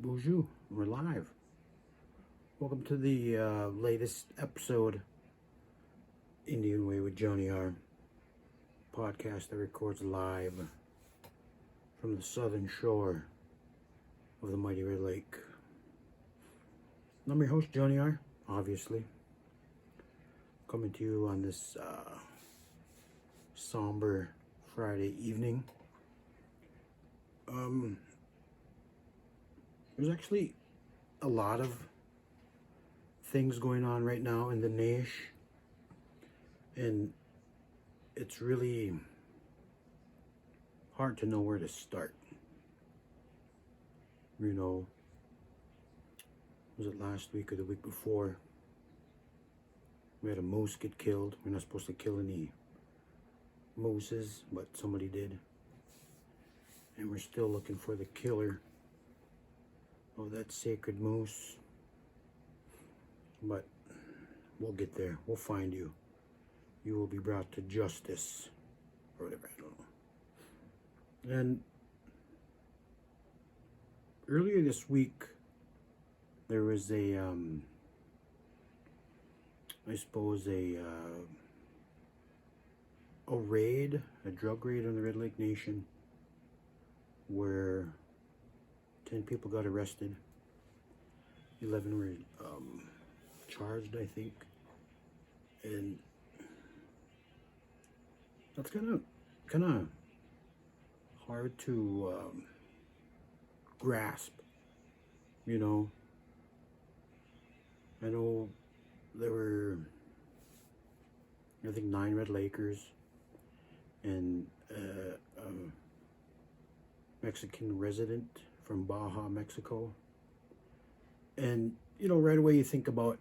Bonjour, we're live. Welcome to the latest episode, NDN Way with Jonny R, podcast that records live from the southern shore of the mighty Red Lake. I'm your host, Jonny R, obviously, coming to you on this somber Friday evening. There's actually a lot of things going on right now in the nation, and it's really hard to know where to start. You know, was it last week or the week before? We had a moose get killed. We're not supposed to kill any mooses, but somebody did. And we're still looking for the killer of that sacred moose. But we'll get there. We'll find you. You will be brought to justice. Or whatever, I don't know. And earlier this week, there was a, raid, a drug raid on the Red Lake Nation, where 10 people got arrested. 11 were charged, I think. And that's kind of hard to grasp, you know. I know there were, I think, 9 Red Lakers and a Mexican resident from Baja, Mexico. And, you know, right away you think about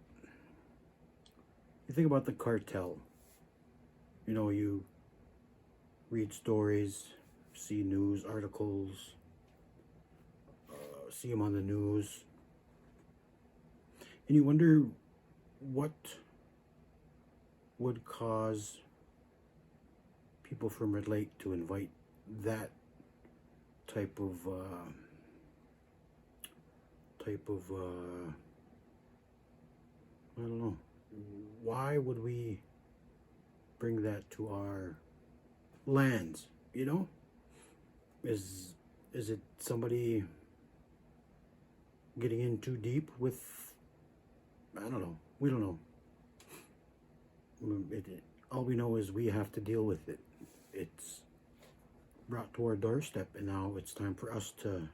the cartel. You know, you read stories, see news articles, see them on the news, and you wonder what would cause people from Red Lake to invite that type of I don't know. Why would we bring that to our lands? You know, is it somebody getting in too deep with? I don't know. We don't know. All we know is we have to deal with it. It's brought to our doorstep, and now it's time for us to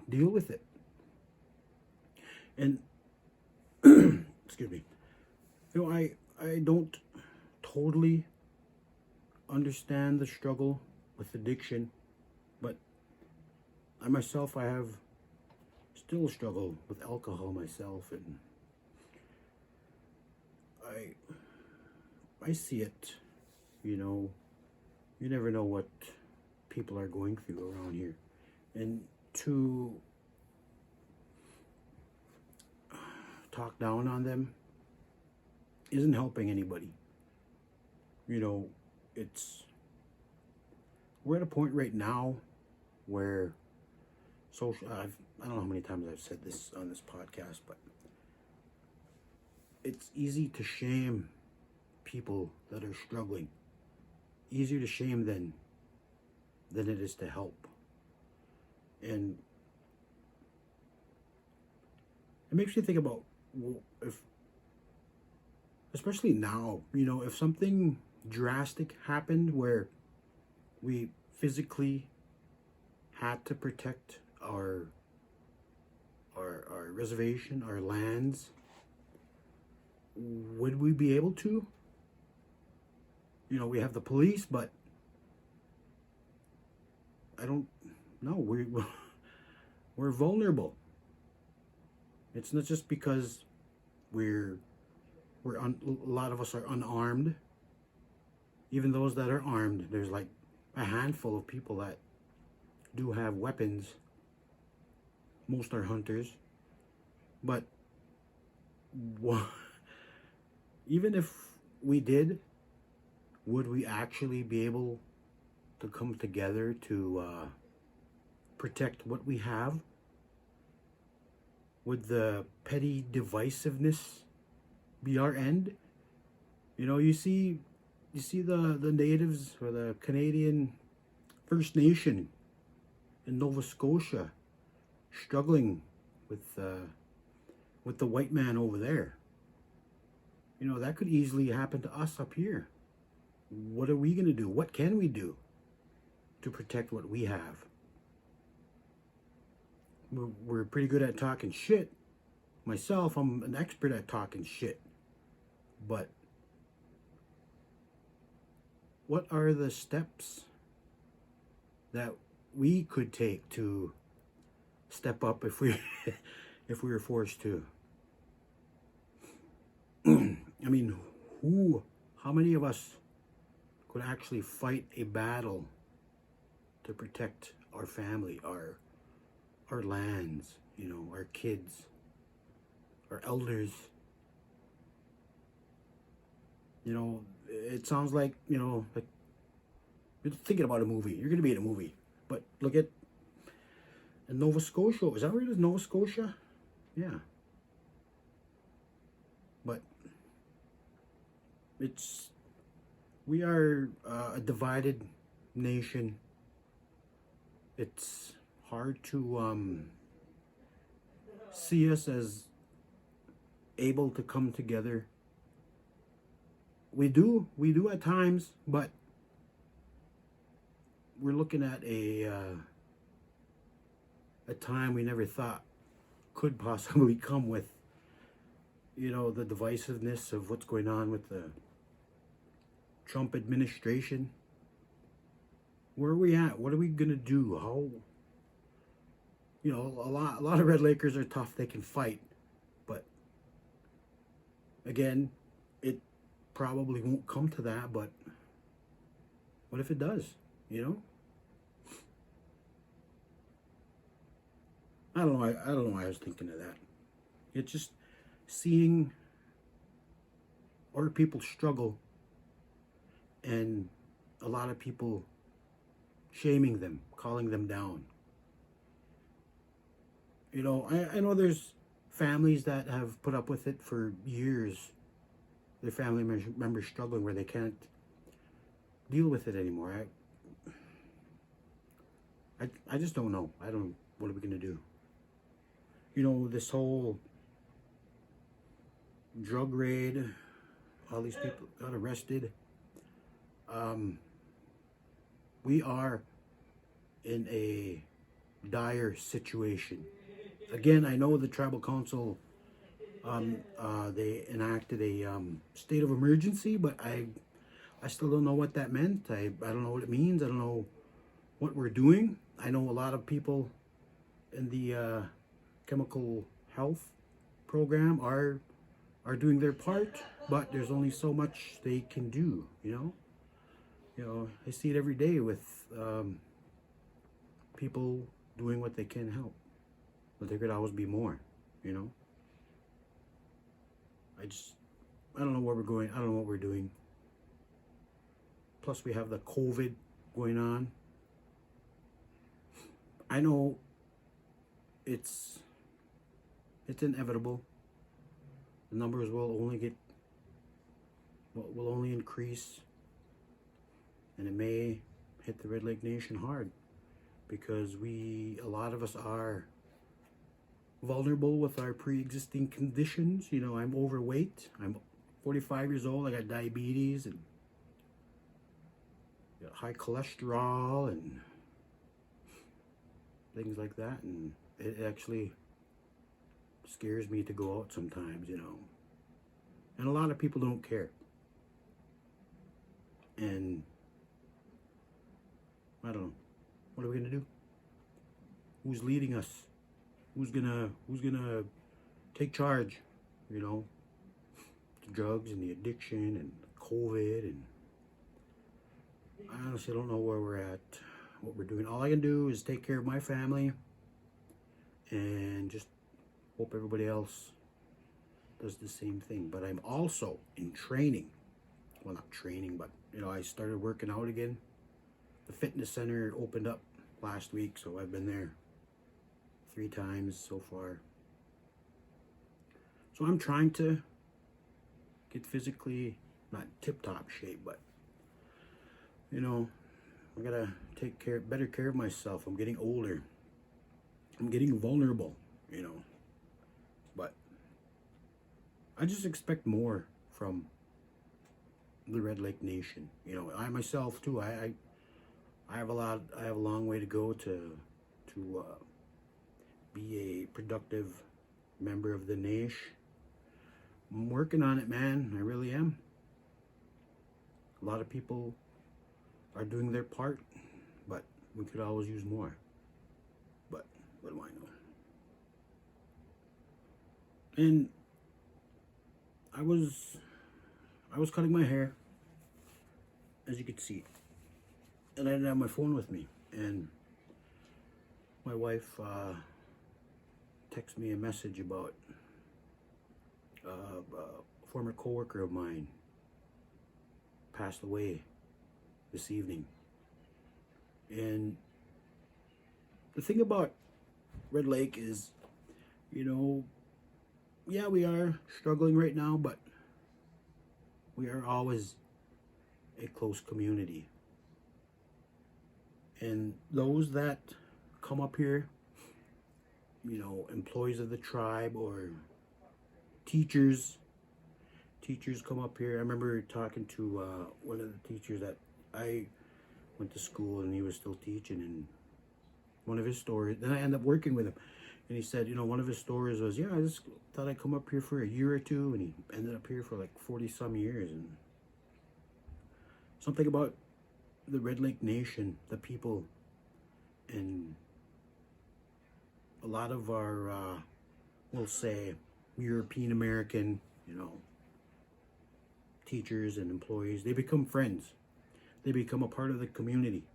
deal with it. And excuse me. You know, I don't totally understand the struggle with addiction, but I myself, I have still struggle with alcohol myself, and I see it. You know, you never know what people are going through around here, and to talk down on them isn't helping anybody. You know, we're at a point right now where I don't know how many times I've said this on this podcast, but it's easy to shame people that are struggling. Easier to shame than it is to help. And it makes you think about, if, especially now, you know, if something drastic happened where we physically had to protect our reservation, our lands, would we be able to? You know, we have the police, but I don't know. We're vulnerable. It's not just because a lot of us are unarmed. Even those that are armed, there's like a handful of people that do have weapons. Most are hunters. But even if we did, would we actually be able to come together to protect what we have? Would the petty divisiveness be our end? You know, you see the natives or the Canadian First Nation in Nova Scotia struggling with the white man over there. You know, that could easily happen to us up here. What are we going to do? What can we do to protect what we have? We're pretty good at talking shit. Myself, I'm an expert at talking shit. But what are the steps that we could take to step up if we if we were forced to? I mean, how many of us could actually fight a battle to protect our family, our lands, you know, our kids, our elders? You know, it sounds like, you know, like you're thinking about a movie. You're going to be in a movie. But look at in Nova Scotia. Is that where it is? Nova Scotia? Yeah. But we are a divided nation. It's hard to see us as able to come together. We do at times, but we're looking at a time we never thought could possibly come with, you know, the divisiveness of what's going on with the Trump administration. Where are we at? What are we gonna do? How, you know, a lot of Red Lakers are tough. They can fight, but again, it probably won't come to that. But what if it does? You know, I don't know. I don't know why I was thinking of that. It's just seeing other people struggle and a lot of people shaming them, calling them down. You know, I know there's families that have put up with it for years. Their family members struggling where they can't deal with it anymore. I just don't know. What are we going to do? You know, this whole drug raid, all these people got arrested. We are in a dire situation. Again, I know the tribal council, they enacted a state of emergency, but I still don't know what that meant. I don't know what it means. I don't know what we're doing. I know a lot of people in the chemical health program are doing their part, but there's only so much they can do, you know? You know, I see it every day with people doing what they can help, but there could always be more, you know? I don't know where we're going. I don't know what we're doing. Plus we have the COVID going on. I know it's inevitable. The numbers will only increase, and it may hit the Red Lake Nation hard because a lot of us are vulnerable with our pre-existing conditions. You know, I'm overweight. I'm 45 years old. I got diabetes and got high cholesterol and things like that, and it actually scares me to go out sometimes, you know. And a lot of people don't care. And I don't know. What are we gonna do? Who's leading us? Who's gonna take charge? You know, the drugs and the addiction and COVID, and I honestly don't know where we're at, what we're doing. All I can do is take care of my family and just hope everybody else does the same thing. But I'm also in training. Well, not training, but you know, I started working out again. the fitness center opened up last week, so I've been there 3 times so far. So I'm trying to get physically, not tip-top shape, but you know, I gotta take better care of myself. I'm getting older. I'm getting vulnerable, you know. But I just expect more from the Red Lake Nation. You know, I myself too. I have a long way to go to be a productive member of the nation. I'm working on it, man. I really am. A lot of people are doing their part, but we could always use more. But what do I know? And I was cutting my hair, as you could see, and I didn't have my phone with me, and my wife texted me a message about a former coworker of mine passed away this evening. And the thing about Red Lake is, you know, yeah, we are struggling right now, but we are always a close community. And those that come up here, you know, employees of the tribe or teachers come up here. I remember talking to one of the teachers that I went to school, and he was still teaching, and one of his stories, then I ended up working with him, and he said, you know, one of his stories was, yeah, I just thought I'd come up here for a year or two, and he ended up here for like 40 some years. And something about the Red Lake Nation, the people, and a lot of our we'll say European American, you know, teachers and employees, they become friends. They become a part of the community,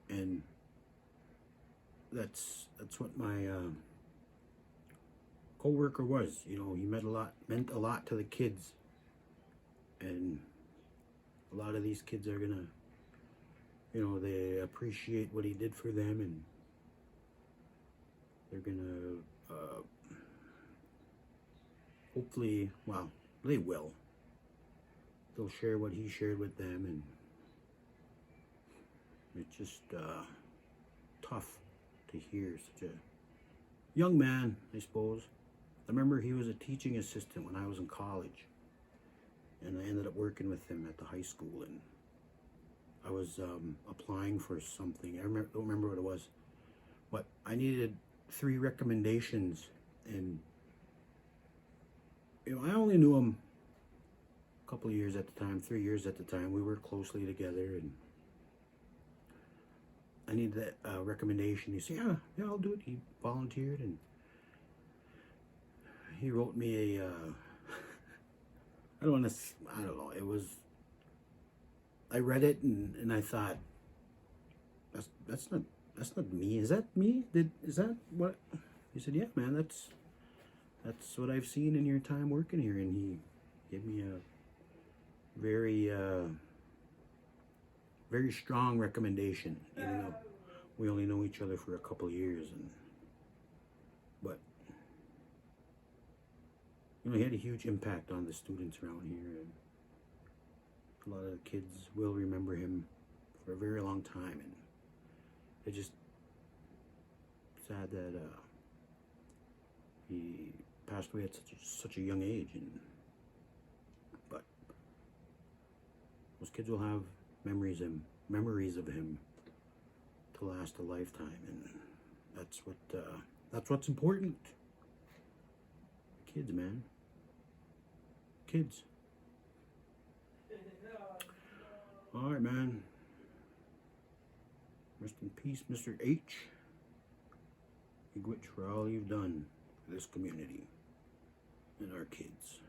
and that's what my co-worker was. You know, he meant a lot to the kids, and a lot of these kids are gonna, you know, they appreciate what he did for them, and they're gonna hopefully, well, they will. They'll share what he shared with them, and it's just tough to hear. Such a young man, I suppose. I remember he was a teaching assistant when I was in college, and I ended up working with him at the high school, and I was applying for something. I don't remember what it was, but I needed 3 recommendations, and you know, I only knew him a couple of years at the time, 3 years at the time. We worked closely together, and I needed that recommendation. He said, yeah, I'll do it. He volunteered, and he wrote me a, I don't know, it was, I read it, and I thought, that's not me. Is that me? Is that what? He said, yeah, man, that's what I've seen in your time working here. And he gave me a very very strong recommendation, even though we only know each other for a couple of years. But you know, he had a huge impact on the students around here, and a lot of the kids will remember him for a very long time. And it's just sad that he passed away at such a young age. But those kids will have memories of him to last a lifetime, and that's what's important. Kids, man. Kids. All right, man. Rest in peace, Mr. H. Miigwech for all you've done for this community and our kids.